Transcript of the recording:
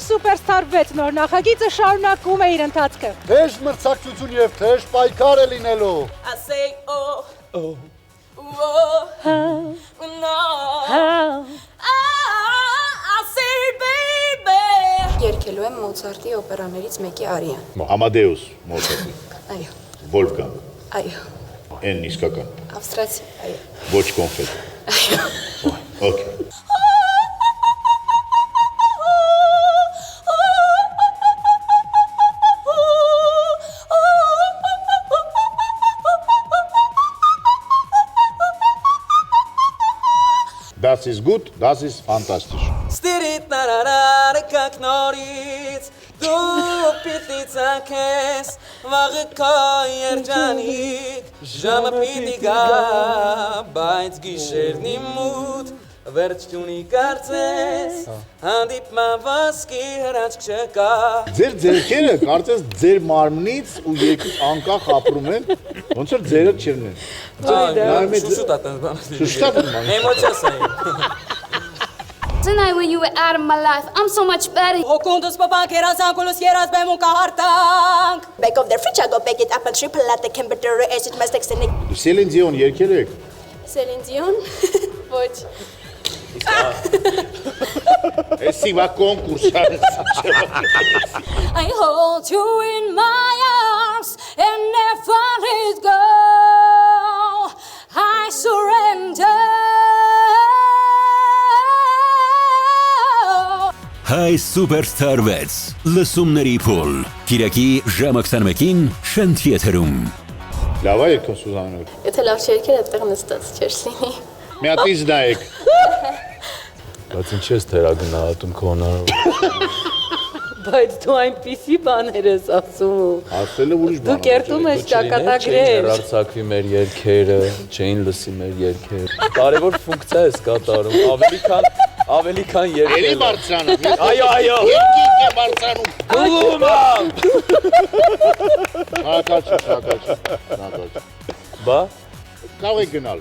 Superstar 6 նոր նախագիծը շարունակում է իր ընթացքը։ Թեժ մրցակցություն եւ թեժ պայքար է լինելու։ I say oh, oh, no. I say baby. Երգելու եմ Մոցարտի օպերաներից մեկի արիան։ Ամադեուս Մոցարտի։ Այո, Վոլֆգանգ։ այո, Են իսկական։ Ավստրացի, այո։ Ոչ կոնֆետ։ Okay. Das ist gut, das ist fantastisch. Стирит нарарар как норից Դու պիտի ծակես վաղը քո երջանիկ Ժամը պիտի գա, բայց գիշերն իմ մութ Վերջ տունի կարծես, հանդիպման վասկի հրաչք չկա Ձեր ձերքերը կարծես ձեր մարմնից ու երկուց անկախ ապրում են, ոնց որ ձերը չերնեն։ Շուշուտ ատենց բան Շուշտատ են ման։ Էմոցիաս են Tonight when you were out of my life, I'm so much better. Հոգունդուս պապան կերազանքուլուս երազ բեմ ու կահարտանք Back of the fridge, I go back it up and triple at the temperature as it must extend. Սելին Դիոն երկեր եք։ Celine Dion? Ոչ։ Էսի վա կոնկուրս I hold you in my arms and never let go. I surrender. Հայ Superstar 6 լսումների փուլ Կիրակի ժամը 21-ին Շենթ եթերում Լավ է երկոս Սուզաննոց։ Եթե լավ չերքեր այդտեղ նստած չեր լինի։ Մի հատ ինձ նայեք։ Բայց ինչ ես թերագնահատում քո հնարով։ Բայց դու այնպիսի բաներ ես ասում։ Ասելը ուրիշ բան։ Դու կերտում ես ճակատագրեր։ Հեռարձակվի մեր երգերը, չէին լսի մեր երգերը։ Կարևոր ֆունկցիա ես կատարում, ավելի քան երգերը։ Էլի բարձրանում։ Այո, այո։ Երկինք է բարձրանում։ Գլում Հակաչ։ Բա Կարող եք գնալ։